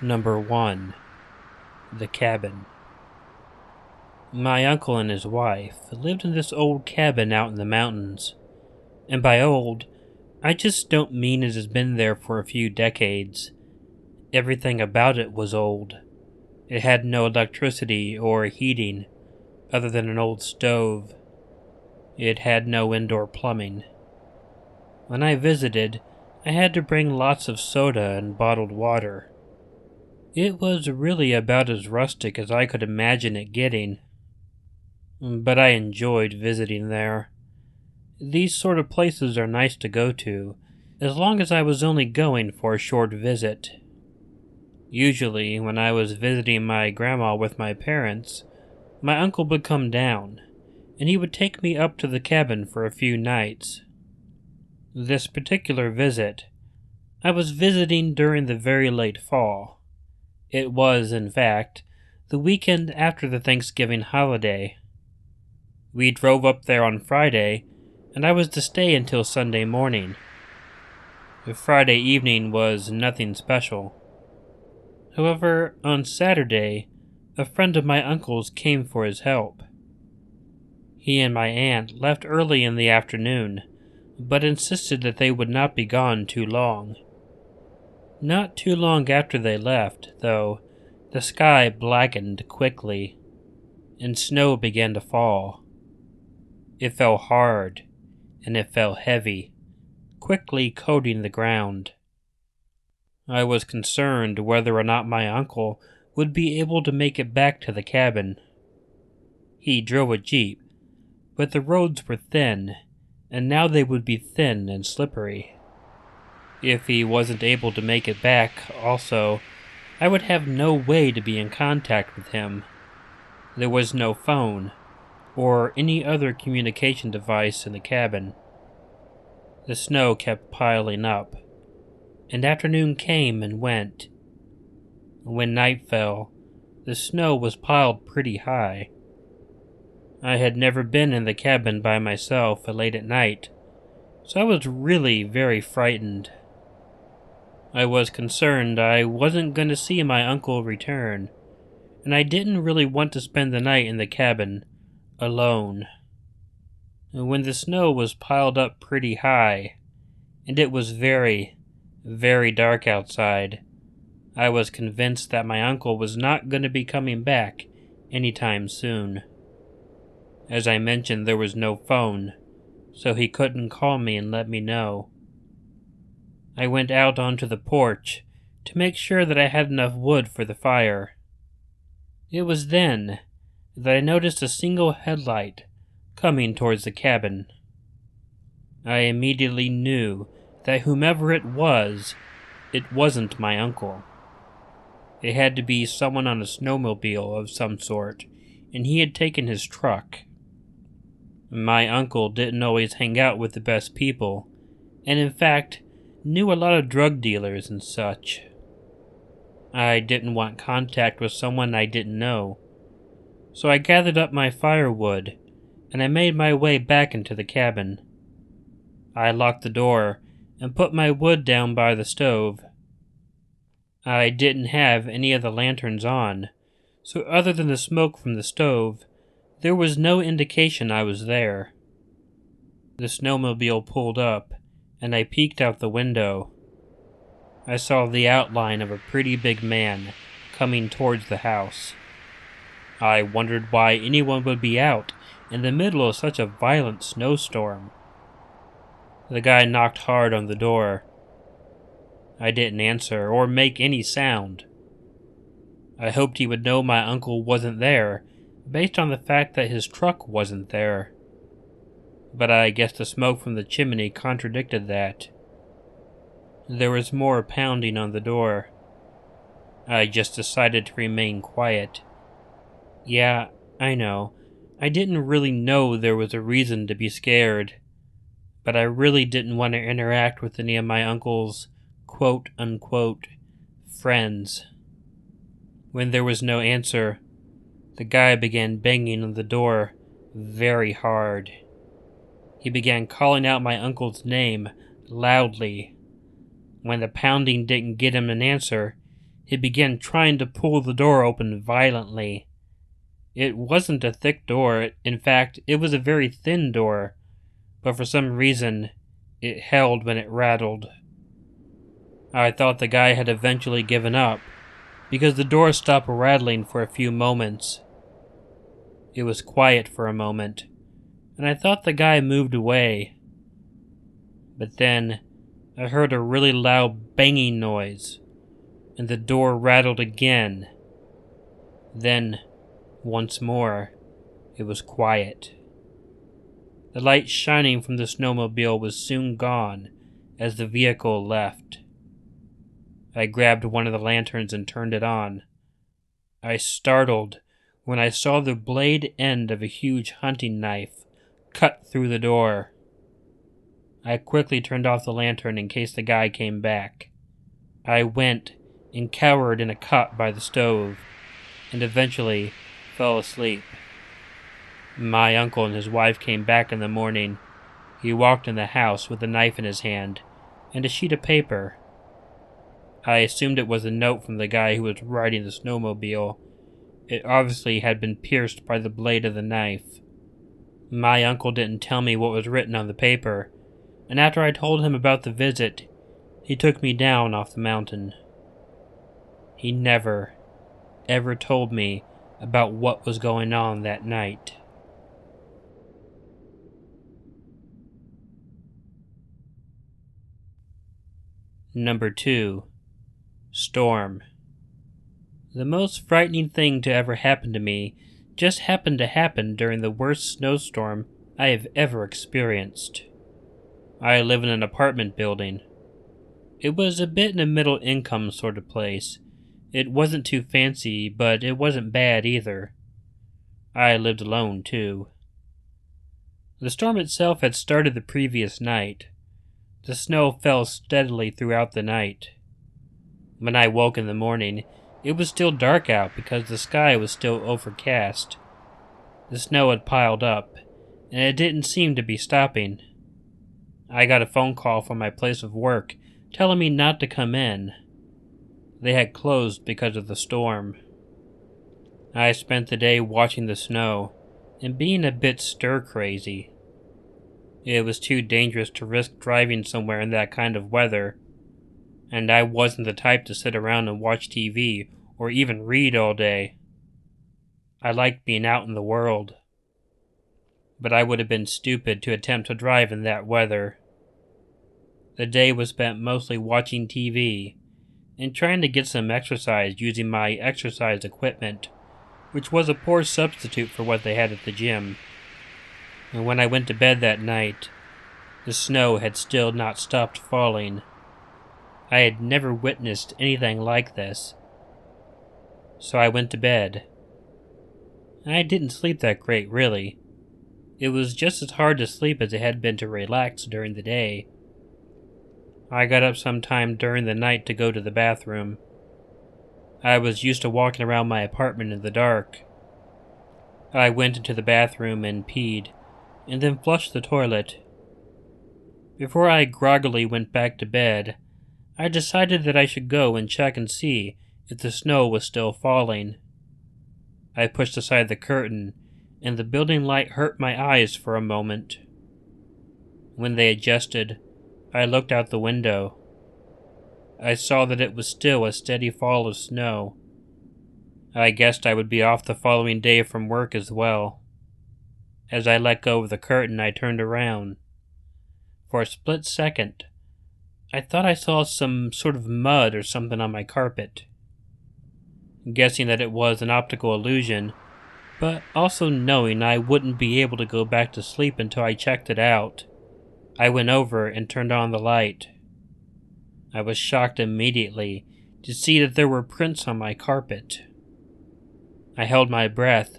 Number 1. The Cabin. My uncle and his wife lived in this old cabin out in the mountains. And by old, I just don't mean it has been there for a few decades. Everything about it was old. It had no electricity or heating, other than an old stove. It had no indoor plumbing. When I visited, I had to bring lots of soda and bottled water. It was really about as rustic as I could imagine it getting. But I enjoyed visiting there. These sort of places are nice to go to, as long as I was only going for a short visit. Usually, when I was visiting my grandma with my parents, my uncle would come down, and he would take me up to the cabin for a few nights. This particular visit, I was visiting during the very late fall. It was, in fact, the weekend after the Thanksgiving holiday. We drove up there on Friday, and I was to stay until Sunday morning. The Friday evening was nothing special. However, on Saturday, a friend of my uncle's came for his help. He and my aunt left early in the afternoon, but insisted that they would not be gone too long. Not too long after they left, though, the sky blackened quickly, and snow began to fall. It fell hard, and it fell heavy, quickly coating the ground. I was concerned whether or not my uncle would be able to make it back to the cabin. He drove a jeep, but the roads were thin, and now they would be thin and slippery. If he wasn't able to make it back, also, I would have no way to be in contact with him. There was no phone, or any other communication device in the cabin. The snow kept piling up, and afternoon came and went. When night fell, the snow was piled pretty high. I had never been in the cabin by myself late at night, so I was really very frightened. I was concerned I wasn't going to see my uncle return, and I didn't really want to spend the night in the cabin alone. When the snow was piled up pretty high, and it was very, very dark outside, I was convinced that my uncle was not going to be coming back anytime soon. As I mentioned, there was no phone, so he couldn't call me and let me know. I went out onto the porch to make sure that I had enough wood for the fire. It was then that I noticed a single headlight coming towards the cabin. I immediately knew that whomever it wasn't my uncle. It had to be someone on a snowmobile of some sort, and he had taken his truck. My uncle didn't always hang out with the best people, and in fact, knew a lot of drug dealers and such. I didn't want contact with someone I didn't know, so I gathered up my firewood, and I made my way back into the cabin. I locked the door and put my wood down by the stove. I didn't have any of the lanterns on, so other than the smoke from the stove, there was no indication I was there. The snowmobile pulled up, and I peeked out the window. I saw the outline of a pretty big man coming towards the house. I wondered why anyone would be out in the middle of such a violent snowstorm. The guy knocked hard on the door. I didn't answer or make any sound. I hoped he would know my uncle wasn't there, based on the fact that his truck wasn't there. But I guess the smoke from the chimney contradicted that. There was more pounding on the door. I just decided to remain quiet. Yeah, I know. I didn't really know there was a reason to be scared, but I really didn't want to interact with any of my uncle's quote-unquote friends. When there was no answer, the guy began banging on the door very hard. He began calling out my uncle's name loudly. When the pounding didn't get him an answer, he began trying to pull the door open violently. It wasn't a thick door. In fact, it was a very thin door, but for some reason, it held when it rattled. I thought the guy had eventually given up, because the door stopped rattling for a few moments. It was quiet for a moment, and I thought the guy moved away. But then, I heard a really loud banging noise, and the door rattled again. Then, once more, it was quiet. The light shining from the snowmobile was soon gone as the vehicle left. I grabbed one of the lanterns and turned it on. I startled when I saw the blade end of a huge hunting knife cut through the door. I quickly turned off the lantern in case the guy came back. I went and cowered in a cot by the stove, and eventually fell asleep. My uncle and his wife came back in the morning. He walked in the house with a knife in his hand and a sheet of paper. I assumed it was a note from the guy who was riding the snowmobile. It obviously had been pierced by the blade of the knife. My uncle didn't tell me what was written on the paper, and after I told him about the visit, he took me down off the mountain. He never, ever told me about what was going on that night. Number 2. Storm. The most frightening thing to ever happen to me just happened to happen during the worst snowstorm I have ever experienced. I live in an apartment building. It was a bit in a middle income sort of place. It wasn't too fancy, but it wasn't bad either. I lived alone, too. The storm itself had started the previous night. The snow fell steadily throughout the night. When I woke in the morning, it was still dark out because the sky was still overcast. The snow had piled up, and it didn't seem to be stopping. I got a phone call from my place of work telling me not to come in. They had closed because of the storm. I spent the day watching the snow and being a bit stir-crazy. It was too dangerous to risk driving somewhere in that kind of weather, and I wasn't the type to sit around and watch TV or even read all day. I liked being out in the world. But I would have been stupid to attempt to drive in that weather. The day was spent mostly watching TV and trying to get some exercise using my exercise equipment, which was a poor substitute for what they had at the gym. And when I went to bed that night, the snow had still not stopped falling. I had never witnessed anything like this. So I went to bed. I didn't sleep that great, really. It was just as hard to sleep as it had been to relax during the day. I got up sometime during the night to go to the bathroom. I was used to walking around my apartment in the dark. I went into the bathroom and peed, and then flushed the toilet. Before I groggily went back to bed, I decided that I should go and check and see if the snow was still falling. I pushed aside the curtain, and the building light hurt my eyes for a moment. When they adjusted, I looked out the window. I saw that it was still a steady fall of snow. I guessed I would be off the following day from work as well. As I let go of the curtain, I turned around. For a split second, I thought I saw some sort of mud or something on my carpet. Guessing that it was an optical illusion, but also knowing I wouldn't be able to go back to sleep until I checked it out, I went over and turned on the light. I was shocked immediately to see that there were prints on my carpet. I held my breath,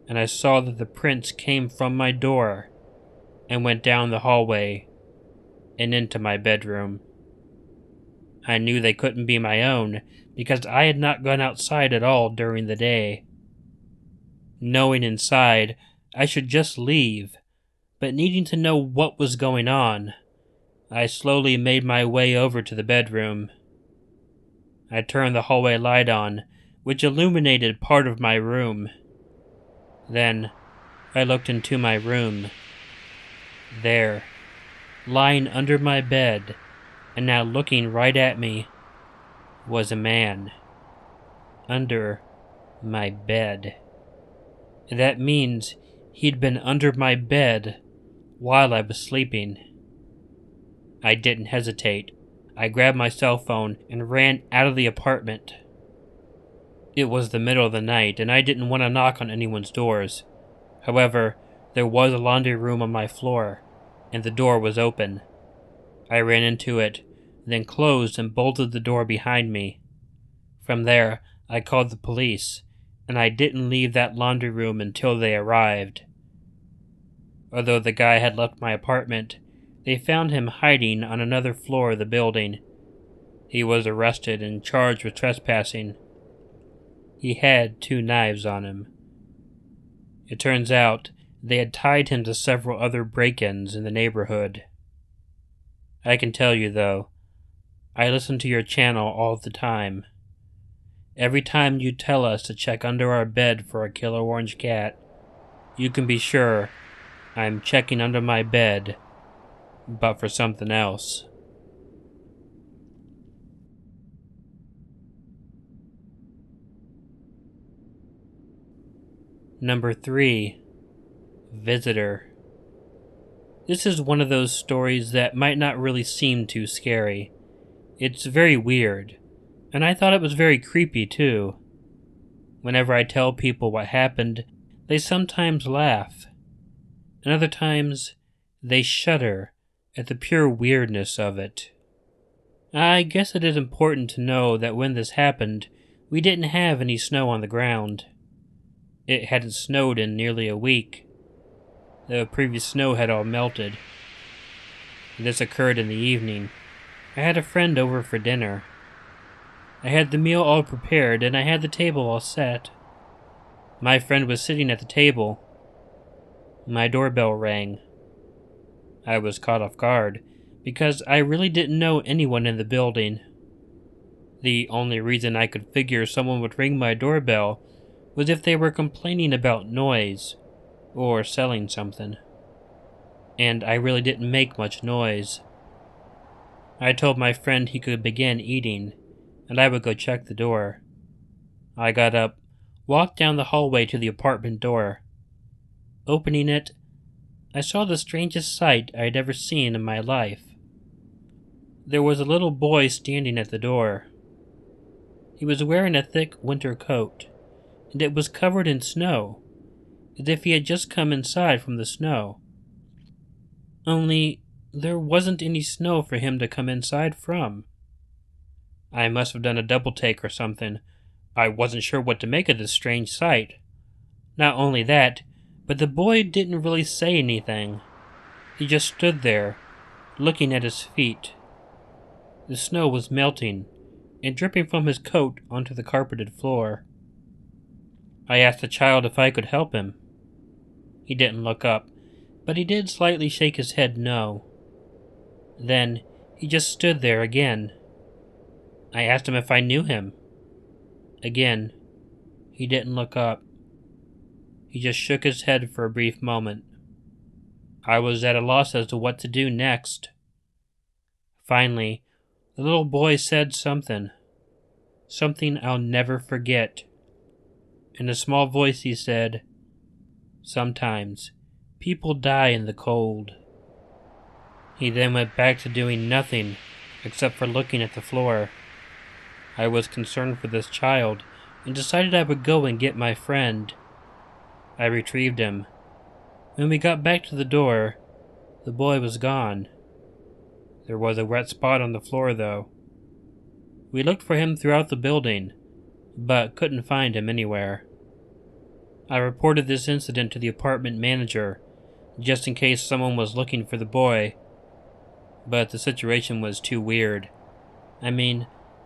and I saw that the prints came from my door and went down the hallway and into my bedroom. I knew they couldn't be my own because I had not gone outside at all during the day. Knowing inside I should just leave, but needing to know what was going on, I slowly made my way over to the bedroom. I turned the hallway light on, which illuminated part of my room. Then I looked into my room. There, lying under my bed, and now looking right at me, was a man. Under my bed. That means he'd been under my bed while I was sleeping. I didn't hesitate. I grabbed my cell phone and ran out of the apartment. It was the middle of the night, and I didn't want to knock on anyone's doors. However, there was a laundry room on my floor, and the door was open. I ran into it, then closed and bolted the door behind me. From there, I called the police, and I didn't leave that laundry room until they arrived. Although the guy had left my apartment, they found him hiding on another floor of the building. He was arrested and charged with trespassing. He had 2 knives on him. It turns out they had tied him to several other break-ins in the neighborhood. I can tell you, though, I listen to your channel all the time. Every time you tell us to check under our bed for a killer orange cat, you can be sure I'm checking under my bed, but for something else. Number 3. Visitor. This is one of those stories that might not really seem too scary. It's very weird, and I thought it was very creepy too. Whenever I tell people what happened, they sometimes laugh, and other times they shudder at the pure weirdness of it. I guess it is important to know that when this happened, we didn't have any snow on the ground. It hadn't snowed in nearly a week. The previous snow had all melted. This occurred in the evening. I had a friend over for dinner. I had the meal all prepared, and I had the table all set. My friend was sitting at the table. My doorbell rang. I was caught off guard, because I really didn't know anyone in the building. The only reason I could figure someone would ring my doorbell was if they were complaining about noise, or selling something. And I really didn't make much noise. I told my friend he could begin eating, and I would go check the door. I got up, walked down the hallway to the apartment door. Opening it, I saw the strangest sight I had ever seen in my life. There was a little boy standing at the door. He was wearing a thick winter coat, and it was covered in snow, as if he had just come inside from the snow. Only, there wasn't any snow for him to come inside from. I must have done a double take or something. I wasn't sure what to make of this strange sight. Not only that, but the boy didn't really say anything. He just stood there, looking at his feet. The snow was melting and dripping from his coat onto the carpeted floor. I asked the child if I could help him. He didn't look up, but he did slightly shake his head no. Then he just stood there again. I asked him if I knew him. Again, he didn't look up. He just shook his head for a brief moment. I was at a loss as to what to do next. Finally, the little boy said something. Something I'll never forget. In a small voice he said, "Sometimes people die in the cold." He then went back to doing nothing except for looking at the floor. I was concerned for this child and decided I would go and get my friend. I retrieved him. When we got back to the door, the boy was gone. There was a wet spot on the floor, though. We looked for him throughout the building, but couldn't find him anywhere. I reported this incident to the apartment manager, just in case someone was looking for the boy, but the situation was too weird. I mean,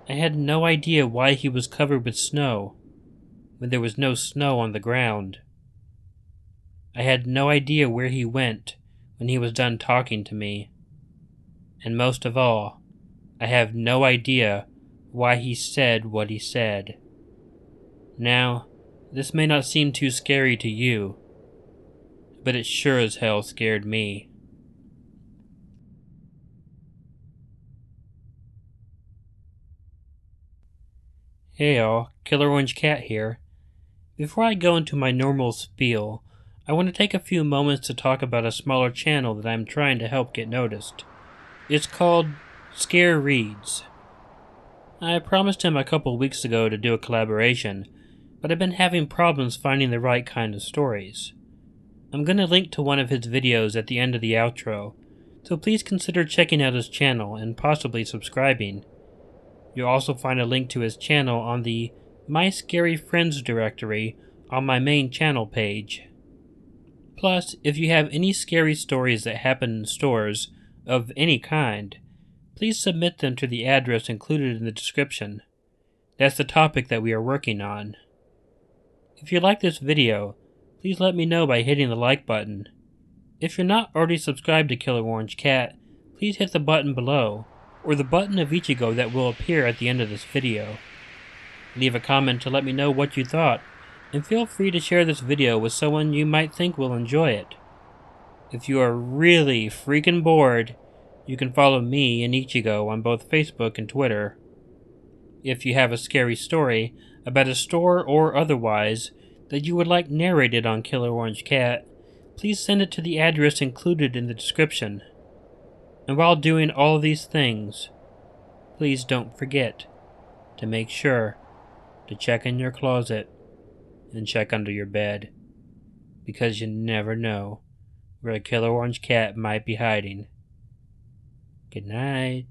I had no idea why he was covered with snow, when there was no snow on the ground. I had no idea where he went when he was done talking to me. And most of all, I have no idea why he said what he said. Now, this may not seem too scary to you, but it sure as hell scared me. Hey all, Killer Orange Cat here. Before I go into my normal spiel, I want to take a few moments to talk about a smaller channel that I'm trying to help get noticed. It's called Scare Reads. I promised him a couple weeks ago to do a collaboration, but I've been having problems finding the right kind of stories. I'm going to link to one of his videos at the end of the outro, so please consider checking out his channel and possibly subscribing. You'll also find a link to his channel on the My Scary Friends directory on my main channel page. Plus, if you have any scary stories that happen in stores of any kind, please submit them to the address included in the description. That's the topic that we are working on. If you like this video, please let me know by hitting the like button. If you're not already subscribed to Killer Orange Cat, please hit the button below, or the button of Ichigo that will appear at the end of this video. Leave a comment to let me know what you thought, and feel free to share this video with someone you might think will enjoy it. If you are really freaking bored, you can follow me and Ichigo on both Facebook and Twitter. If you have a scary story about a store or otherwise that you would like narrated on Killer Orange Cat, please send it to the address included in the description. And while doing all these things, please don't forget to make sure to check in your closet and check under your bed, because you never know where a Killer Orange Cat might be hiding. Good night.